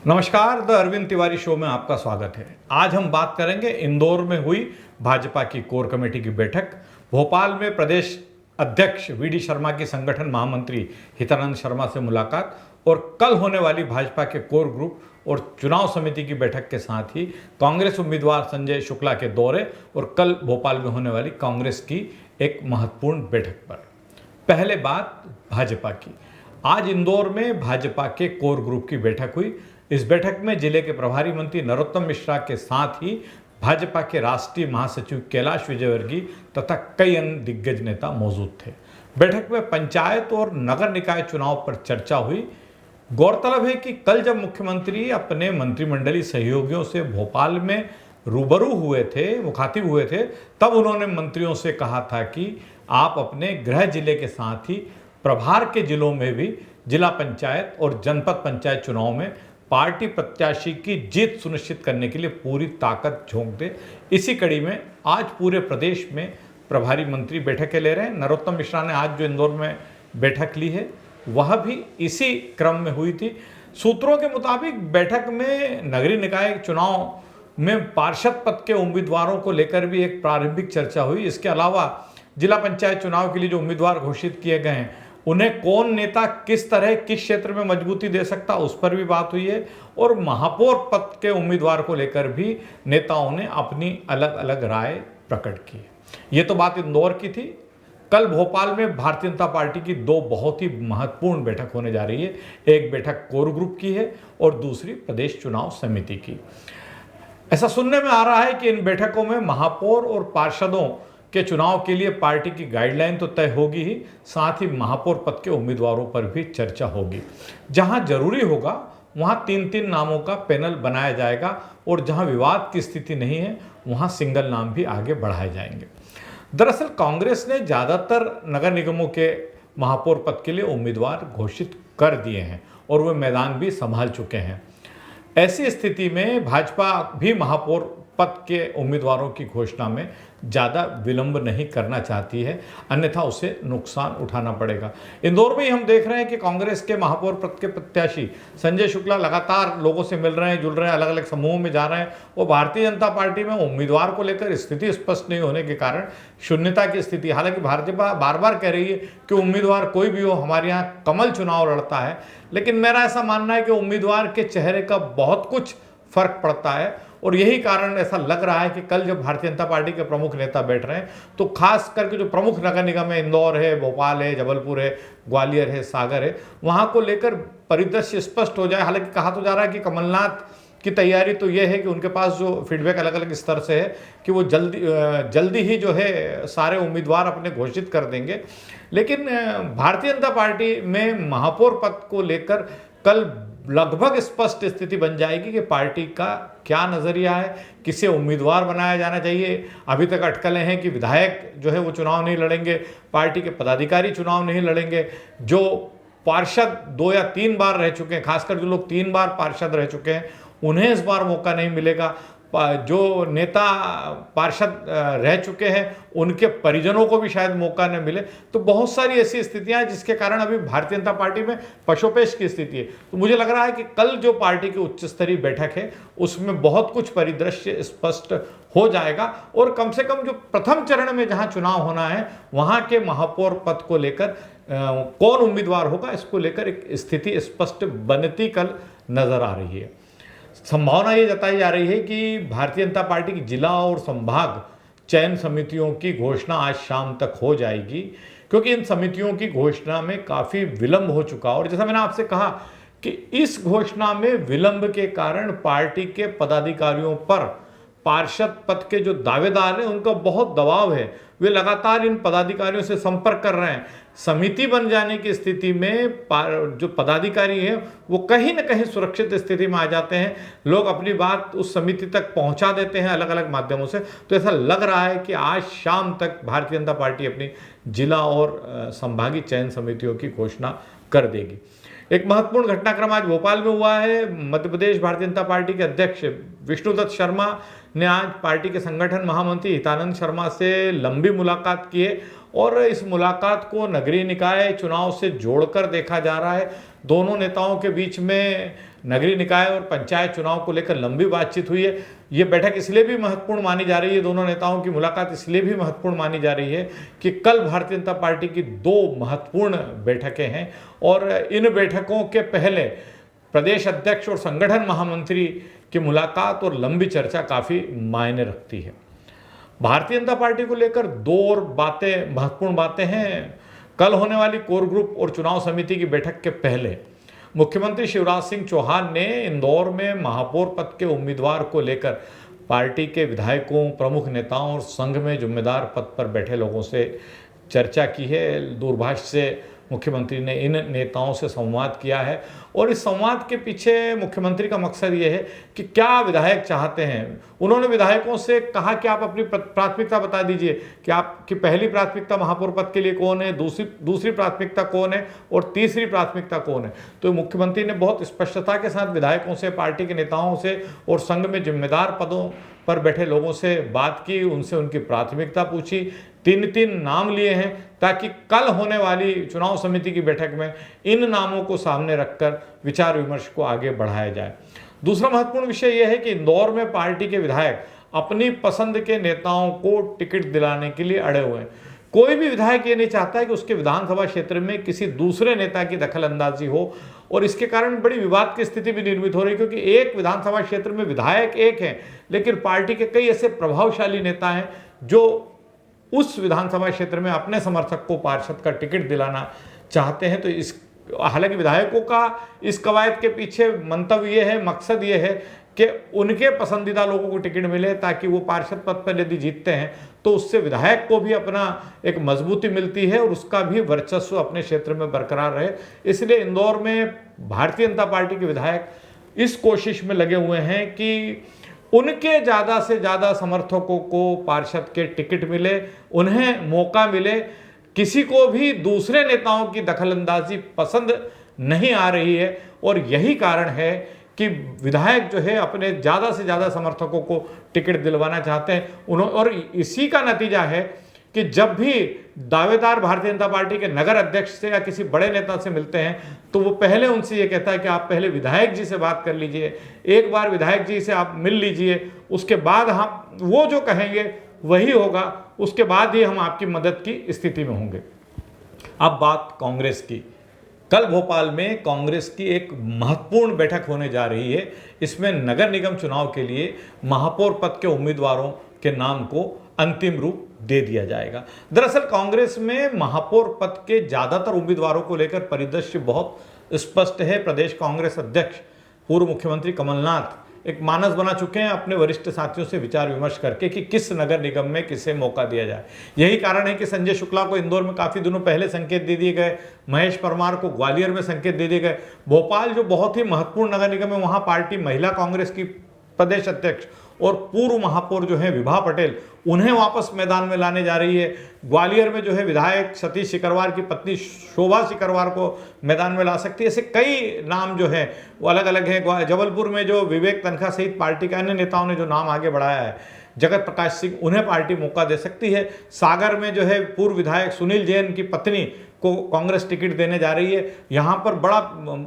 नमस्कार, the Arvind Tiwari show में आपका स्वागत है। आज हम बात करेंगे इंदौर में हुई भाजपा की कोर कमेटी की बैठक, भोपाल में प्रदेश अध्यक्ष वीडी शर्मा की संगठन महामंत्री हितानंद शर्मा से मुलाकात और कल होने वाली भाजपा के कोर ग्रुप और चुनाव समिति की बैठक के साथ ही कांग्रेस उम्मीदवार संजय शुक्ला के दौरे और कल भोपाल में होने वाली कांग्रेस की एक महत्वपूर्ण बैठक पर। पहले बात भाजपा की। आज इंदौर में भाजपा के कोर ग्रुप की बैठक हुई। इस बैठक में जिले के प्रभारी मंत्री नरोत्तम मिश्रा के साथ ही भाजपा के राष्ट्रीय महासचिव कैलाश विजयवर्गीय तथा कई अन्य दिग्गज नेता मौजूद थे। बैठक में पंचायत और नगर निकाय चुनाव पर चर्चा हुई। गौरतलब है कि कल जब मुख्यमंत्री अपने मंत्रिमंडलीय सहयोगियों से भोपाल में रूबरू हुए थे, मुखातिब हुए थे, तब उन्होंने मंत्रियों से कहा था कि आप अपने गृह जिले के साथ ही प्रभार के जिलों में भी जिला पंचायत और जनपद पंचायत चुनाव में पार्टी प्रत्याशी की जीत सुनिश्चित करने के लिए पूरी ताकत झोंक दे। इसी कड़ी में आज पूरे प्रदेश में प्रभारी मंत्री बैठकें ले रहे हैं। नरोत्तम मिश्रा ने आज जो इंदौर में बैठक ली है वह भी इसी क्रम में हुई थी। सूत्रों के मुताबिक बैठक में नगरीय निकाय चुनाव में पार्षद पद के उम्मीदवारों को लेकर भी एक प्रारंभिक चर्चा हुई। इसके अलावा जिला पंचायत चुनाव के लिए जो उम्मीदवार घोषित किए गए हैं उन्हें कौन नेता किस तरह किस क्षेत्र में मजबूती दे सकता, उस पर भी बात हुई है। और महापौर पद के उम्मीदवार को लेकर भी नेताओं ने अपनी अलग अलग राय प्रकट की है। ये तो बात इंदौर की थी। कल भोपाल में भारतीय जनता पार्टी की दो बहुत ही महत्वपूर्ण बैठक होने जा रही है। एक बैठक कोर ग्रुप की है और दूसरी प्रदेश चुनाव समिति की। ऐसा सुनने में आ रहा है कि इन बैठकों में महापौर और पार्षदों के चुनाव के लिए पार्टी की गाइडलाइन तो तय होगी ही, साथ ही महापौर पद के उम्मीदवारों पर भी चर्चा होगी। जहां जरूरी होगा वहां 3-3 नामों का पैनल बनाया जाएगा और जहां विवाद की स्थिति नहीं है वहां सिंगल नाम भी आगे बढ़ाए जाएंगे। दरअसल कांग्रेस ने ज़्यादातर नगर निगमों के महापौर पद के लिए उम्मीदवार घोषित कर दिए हैं और वे मैदान भी संभाल चुके हैं। ऐसी स्थिति में भाजपा भी महापौर पद के उम्मीदवारों की घोषणा में ज़्यादा विलंब नहीं करना चाहती है, अन्यथा उसे नुकसान उठाना पड़ेगा। इंदौर में ही हम देख रहे हैं कि कांग्रेस के महापौर पद के प्रत्याशी संजय शुक्ला लगातार लोगों से मिल रहे हैं, जुड़ रहे हैं, अलग अलग समूहों में जा रहे हैं। और भारतीय जनता पार्टी में उम्मीदवार को लेकर स्थिति स्पष्ट नहीं होने के कारण शून्यता की स्थिति। हालांकि भाजपा बार बार कह रही है कि उम्मीदवार कोई भी हो, हमारे यहाँ कमल चुनाव लड़ता है, लेकिन मेरा ऐसा मानना है कि उम्मीदवार के चेहरे का बहुत कुछ फर्क पड़ता है। और यही कारण ऐसा लग रहा है कि कल जब भारतीय जनता पार्टी के प्रमुख नेता बैठ रहे हैं तो खास करके जो प्रमुख नगर निगम है, इंदौर है, भोपाल है, जबलपुर है, ग्वालियर है, सागर है, वहां को लेकर परिदृश्य स्पष्ट हो जाए। हालांकि कहा तो जा रहा है कि कमलनाथ की तैयारी तो यह है कि उनके पास जो फीडबैक अलग अलग स्तर से है कि वो जल्दी ही जो है सारे उम्मीदवार अपने घोषित कर देंगे। लेकिन भारतीय जनता पार्टी में महापौर पद को लेकर कल लगभग स्पष्ट स्थिति बन जाएगी कि पार्टी का क्या नज़रिया है, किसे उम्मीदवार बनाया जाना चाहिए। अभी तक अटकलें हैं कि विधायक जो है वो चुनाव नहीं लड़ेंगे, पार्टी के पदाधिकारी चुनाव नहीं लड़ेंगे। जो पार्षद 2 या 3 बार रह चुके हैं, खासकर जो लोग 3 बार पार्षद रह चुके हैं, उन्हें इस बार मौका नहीं मिलेगा। जो नेता पार्षद रह चुके हैं उनके परिजनों को भी शायद मौका न मिले। तो बहुत सारी ऐसी स्थितियां हैं जिसके कारण अभी भारतीय जनता पार्टी में पशोपेश की स्थिति है। तो मुझे लग रहा है कि कल जो पार्टी की उच्च स्तरीय बैठक है उसमें बहुत कुछ परिदृश्य स्पष्ट हो जाएगा और कम से कम जो प्रथम चरण में जहां चुनाव होना है वहां के महापौर पद को लेकर कौन उम्मीदवार होगा, इसको लेकर एक स्थिति स्पष्ट बनती कल नजर आ रही है। संभावना ये जताई जा रही है कि भारतीय जनता पार्टी की जिला और संभाग चयन समितियों की घोषणा आज शाम तक हो जाएगी, क्योंकि इन समितियों की घोषणा में काफ़ी विलंब हो चुका। और जैसा मैंने आपसे कहा कि इस घोषणा में विलंब के कारण पार्टी के पदाधिकारियों पर पार्षद पद के जो दावेदार हैं उनका बहुत दबाव है। वे लगातार इन पदाधिकारियों से संपर्क कर रहे हैं। समिति बन जाने की स्थिति में जो पदाधिकारी हैं वो कहीं ना कहीं सुरक्षित स्थिति में आ जाते हैं। लोग अपनी बात उस समिति तक पहुंचा देते हैं अलग अलग माध्यमों से। तो ऐसा लग रहा है कि आज शाम तक भारतीय जनता पार्टी अपनी जिला और संभागीय चयन समितियों की घोषणा कर देगी। एक महत्वपूर्ण घटनाक्रम आज भोपाल में हुआ है। मध्य प्रदेश भारतीय जनता पार्टी के अध्यक्ष विष्णुदत्त शर्मा ने आज पार्टी के संगठन महामंत्री हितानंद शर्मा से लंबी मुलाकात की है और इस मुलाकात को नगरीय निकाय चुनाव से जोड़कर देखा जा रहा है। दोनों नेताओं के बीच में नगरीय निकाय और पंचायत चुनाव को लेकर लंबी बातचीत हुई है। ये बैठक इसलिए भी महत्वपूर्ण मानी जा रही है, दोनों नेताओं की मुलाकात इसलिए भी महत्वपूर्ण मानी जा रही है कि कल भारतीय जनता पार्टी की 2 महत्वपूर्ण बैठकें हैं और इन बैठकों के पहले प्रदेश अध्यक्ष और संगठन महामंत्री की मुलाकात और लंबी चर्चा काफ़ी मायने रखती है। भारतीय जनता पार्टी को लेकर 2 और महत्वपूर्ण बातें हैं। कल होने वाली कोर ग्रुप और चुनाव समिति की बैठक के पहले मुख्यमंत्री शिवराज सिंह चौहान ने इंदौर में महापौर पद के उम्मीदवार को लेकर पार्टी के विधायकों, प्रमुख नेताओं और संघ में जिम्मेदार पद पर बैठे लोगों से चर्चा की है। दूरभाष से मुख्यमंत्री ने इन नेताओं से संवाद किया है और इस संवाद के पीछे मुख्यमंत्री का मकसद ये है कि क्या विधायक चाहते हैं। उन्होंने विधायकों से कहा कि आप अपनी प्राथमिकता बता दीजिए कि आपकी पहली प्राथमिकता महापौर पद के लिए कौन है, दूसरी प्राथमिकता कौन है और तीसरी प्राथमिकता कौन है। तो मुख्यमंत्री ने बहुत स्पष्टता के साथ विधायकों से, पार्टी के नेताओं से और संघ में जिम्मेदार पदों पर बैठे लोगों से बात की, उनसे उनकी प्राथमिकता पूछी। 3 नाम लिए हैं ताकि कल होने वाली चुनाव समिति की बैठक में इन नामों को सामने रखकर विचार विमर्श को आगे बढ़ाया जाए। दूसरा महत्वपूर्ण विषय यह है कि इंदौर में पार्टी के विधायक अपनी पसंद के नेताओं को टिकट दिलाने के लिए अड़े हुए हैं। कोई भी विधायक ये नहीं चाहता है कि उसके विधानसभा क्षेत्र में किसी दूसरे नेता की दखल अंदाजी हो और इसके कारण बड़ी विवाद की स्थिति भी निर्मित हो रही है, क्योंकि एक विधानसभा क्षेत्र में विधायक एक हैं लेकिन पार्टी के कई ऐसे प्रभावशाली नेता हैं जो उस विधानसभा क्षेत्र में अपने समर्थक को पार्षद का टिकट दिलाना चाहते हैं। तो हालांकि विधायकों का इस कवायद के पीछे मंतव्य ये है, मकसद ये है कि उनके पसंदीदा लोगों को टिकट मिले ताकि वो पार्षद पद पर यदि जीतते हैं तो उससे विधायक को भी अपना एक मजबूती मिलती है और उसका भी वर्चस्व अपने क्षेत्र में बरकरार रहे। इसलिए इंदौर में भारतीय जनता पार्टी के विधायक इस कोशिश में लगे हुए हैं कि उनके ज़्यादा से ज़्यादा समर्थकों को पार्षद के टिकट मिले, उन्हें मौका मिले। किसी को भी दूसरे नेताओं की दखलंदाजी पसंद नहीं आ रही है और यही कारण है कि विधायक जो है अपने ज़्यादा से ज़्यादा समर्थकों को टिकट दिलवाना चाहते हैं। और इसी का नतीजा है कि जब भी दावेदार भारतीय जनता पार्टी के नगर अध्यक्ष से या किसी बड़े नेता से मिलते हैं तो वो पहले उनसे ये कहता है कि आप पहले विधायक जी से बात कर लीजिए, एक बार विधायक जी से आप मिल लीजिए, उसके बाद हम वो जो कहेंगे वही होगा, उसके बाद ही हम आपकी मदद की स्थिति में होंगे। अब बात कांग्रेस की। कल भोपाल में कांग्रेस की एक महत्वपूर्ण बैठक होने जा रही है। इसमें नगर निगम चुनाव के लिए महापौर पद के उम्मीदवारों के नाम को अंतिम रूप दे दिया जाएगा। दरअसल कांग्रेस में महापौर पद के ज़्यादातर उम्मीदवारों को लेकर परिदृश्य बहुत स्पष्ट है। प्रदेश कांग्रेस अध्यक्ष पूर्व मुख्यमंत्री कमलनाथ एक मानस बना चुके हैं अपने वरिष्ठ साथियों से विचार विमर्श करके कि किस नगर निगम में किसे मौका दिया जाए। यही कारण है कि संजय शुक्ला को इंदौर में काफ़ी दिनों पहले संकेत दे दिए गए, महेश परमार को ग्वालियर में संकेत दे दिए गए। भोपाल जो बहुत ही महत्वपूर्ण नगर निगम है, वहाँ पार्टी महिला कांग्रेस की प्रदेश अध्यक्ष और पूर्व महापौर जो है विभा पटेल, उन्हें वापस मैदान में लाने जा रही है। ग्वालियर में जो है विधायक सतीश सिकरवार की पत्नी शोभा सिकरवार को मैदान में ला सकती है। ऐसे कई नाम जो है वो अलग अलग हैं। जबलपुर में जो विवेक तनखा सहित पार्टी के अन्य नेताओं ने जो नाम आगे बढ़ाया है, जगत प्रकाश सिंह, उन्हें पार्टी मौका दे सकती है। सागर में जो है पूर्व विधायक सुनील जैन की पत्नी को कांग्रेस टिकट देने जा रही है। यहाँ पर बड़ा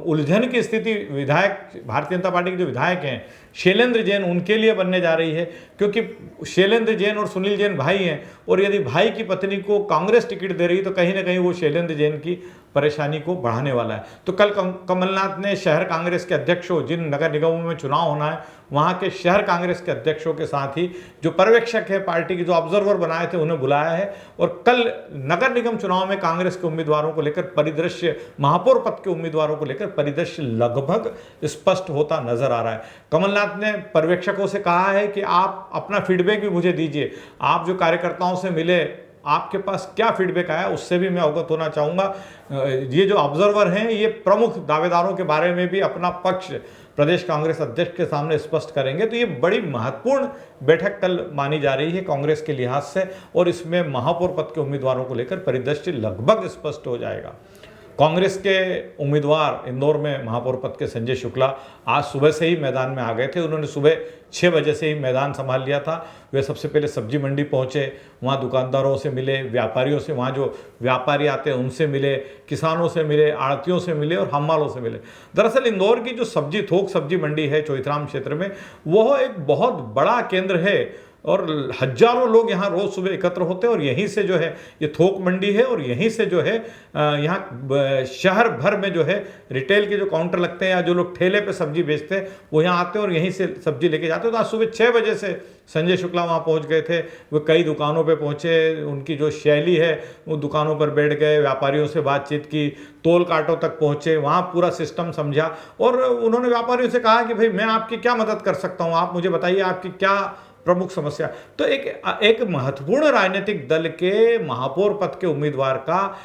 उलझन की स्थिति विधायक भारतीय जनता पार्टी के जो विधायक हैं शैलेंद्र जैन, उनके लिए बनने जा रही है, क्योंकि शैलेंद्र जैन और सुनील जैन भाई हैं और यदि भाई की पत्नी को कांग्रेस टिकट दे रही तो कहीं ना कहीं वो शैलेंद्र जैन की परेशानी को बढ़ाने वाला है। तो कल कमलनाथ ने शहर कांग्रेस के अध्यक्षों, जिन नगर निगमों में चुनाव होना है वहाँ के शहर कांग्रेस के अध्यक्षों के साथ ही जो पर्यवेक्षक है पार्टी के, जो ऑब्जर्वर बनाए थे, उन्हें बुलाया है। और कल नगर निगम चुनाव में कांग्रेस के उम्मीदवारों को लेकर परिदृश्य, महापौर पद के उम्मीदवारों को लेकर परिदृश्य लगभग स्पष्ट होता नजर आ रहा है। कमलनाथ ने पर्यवेक्षकों से कहा है कि आप अपना फीडबैक भी मुझे दीजिए, आप जो कार्यकर्ताओं से मिले आपके पास क्या फीडबैक आया उससे भी मैं अवगत होना चाहूँगा। ये जो ऑब्जर्वर हैं ये प्रमुख दावेदारों के बारे में भी अपना पक्ष प्रदेश कांग्रेस अध्यक्ष के सामने स्पष्ट करेंगे। तो ये बड़ी महत्वपूर्ण बैठक कल मानी जा रही है कांग्रेस के लिहाज से और इसमें महापौर पद के उम्मीदवारों को लेकर परिदृश्य लगभग स्पष्ट हो जाएगा। कांग्रेस के उम्मीदवार इंदौर में महापौर पद के संजय शुक्ला आज सुबह से ही मैदान में आ गए थे। उन्होंने सुबह 6 बजे से ही मैदान संभाल लिया था। वे सबसे पहले सब्जी मंडी पहुंचे, वहां दुकानदारों से मिले, व्यापारियों से, वहां जो व्यापारी आते हैं उनसे मिले, किसानों से मिले, आड़तियों से मिले और हमालों से मिले। दरअसल इंदौर की जो थोक सब्जी मंडी है चौइथराम क्षेत्र में, वह एक बहुत बड़ा केंद्र है और हजारों लोग यहाँ रोज़ सुबह एकत्र होते हैं और यहीं से जो है ये थोक मंडी है और यहीं से जो है यहाँ शहर भर में जो है रिटेल के जो काउंटर लगते हैं या जो लोग ठेले पे सब्जी बेचते हैं वो यहाँ आते हैं और यहीं से सब्जी लेके जाते हैं। तो आज सुबह 6 बजे से संजय शुक्ला वहाँ पहुँच गए थे। वो कई दुकानों पे पहुँचे, उनकी जो शैली है वो दुकानों पर बैठ गए, व्यापारियों से बातचीत की, तोल कांटों तक पहुँचे, वहाँ पूरा सिस्टम समझा और उन्होंने व्यापारियों से कहा कि भाई मैं आपकी क्या मदद कर सकता हूँ, आप मुझे बताइए आपकी क्या प्रमुख समस्या। तो एक महत्वपूर्ण राजनीतिक दल के महापौर पद के उम्मीदवार का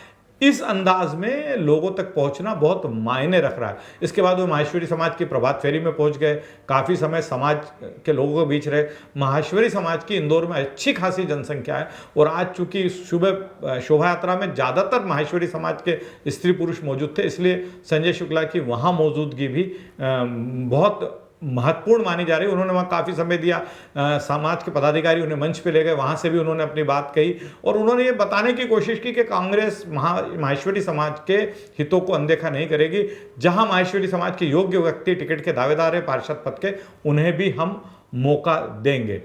इस अंदाज में लोगों तक पहुंचना बहुत मायने रख रहा है। इसके बाद वो माहेश्वरी समाज की प्रभात फेरी में पहुंच गए, काफ़ी समय समाज के लोगों के बीच रहे। माहेश्वरी समाज की इंदौर में अच्छी खासी जनसंख्या है और आज चूंकि सुबह शोभा यात्रा में ज़्यादातर माहेश्वरी समाज के स्त्री पुरुष मौजूद थे, इसलिए संजय शुक्ला की वहाँ मौजूदगी भी बहुत महत्वपूर्ण मानी जा रही है। उन्होंने वहाँ काफ़ी समय दिया, समाज के पदाधिकारी उन्हें मंच पे ले गए, वहाँ से भी उन्होंने अपनी बात कही और उन्होंने ये बताने की कोशिश की कि कांग्रेस माहेश्वरी समाज के हितों को अनदेखा नहीं करेगी। जहाँ माहेश्वरी समाज के योग्य व्यक्ति टिकट के दावेदार है पार्षद पद के, उन्हें भी हम मौका देंगे।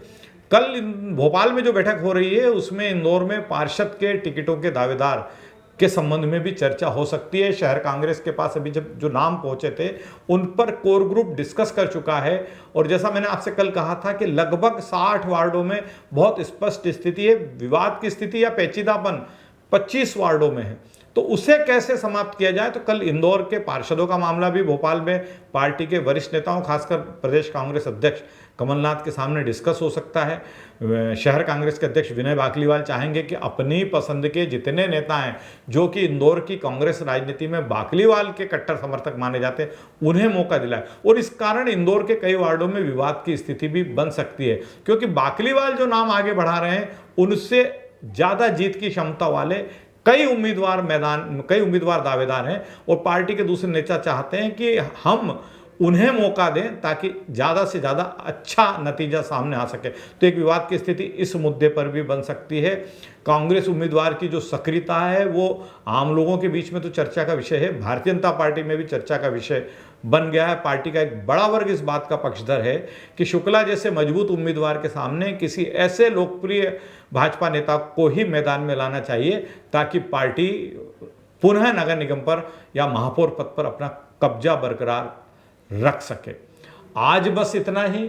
कल भोपाल में जो बैठक हो रही है उसमें इंदौर में पार्षद के टिकटों के दावेदार के संबंध में भी चर्चा हो सकती है। शहर कांग्रेस के पास अभी जब जो नाम पहुंचे थे उन पर कोर ग्रुप डिस्कस कर चुका है और जैसा मैंने आपसे कल कहा था कि लगभग 60 वार्डों में बहुत स्पष्ट स्थिति है, विवाद की स्थिति या पेचीदापन 25 वार्डों में है। तो उसे कैसे समाप्त किया जाए, तो कल इंदौर के पार्षदों का मामला भी भोपाल में पार्टी के वरिष्ठ नेताओं खासकर प्रदेश कांग्रेस अध्यक्ष कमलनाथ के सामने डिस्कस हो सकता है। शहर कांग्रेस के अध्यक्ष विनय बाकलीवाल चाहेंगे कि अपनी पसंद के जितने नेता हैं जो कि इंदौर की कांग्रेस राजनीति में बाकलीवाल के कट्टर समर्थक माने जाते हैं, उन्हें मौका दिलाए और इस कारण इंदौर के कई वार्डों में विवाद की स्थिति भी बन सकती है, क्योंकि बाकलीवाल जो नाम आगे बढ़ा रहे हैं उनसे ज़्यादा जीत की क्षमता वाले कई उम्मीदवार दावेदार हैं और पार्टी के दूसरे नेता चाहते हैं कि हम उन्हें मौका दें ताकि ज़्यादा से ज़्यादा अच्छा नतीजा सामने आ सके। तो एक विवाद की स्थिति इस मुद्दे पर भी बन सकती है। कांग्रेस उम्मीदवार की जो सक्रियता है वो आम लोगों के बीच में तो चर्चा का विषय है, भारतीय जनता पार्टी में भी चर्चा का विषय बन गया है। पार्टी का एक बड़ा वर्ग इस बात का पक्षधर है कि शुक्ला जैसे मजबूत उम्मीदवार के सामने किसी ऐसे लोकप्रिय भाजपा नेता को ही मैदान में लाना चाहिए ताकि पार्टी पुनः नगर निगम पर या महापौर पद पर अपना कब्जा बरकरार रख सके। आज बस इतना ही,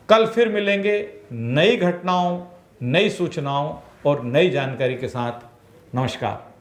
कल फिर मिलेंगे नई घटनाओं, नई सूचनाओं और नई जानकारी के साथ। नमस्कार।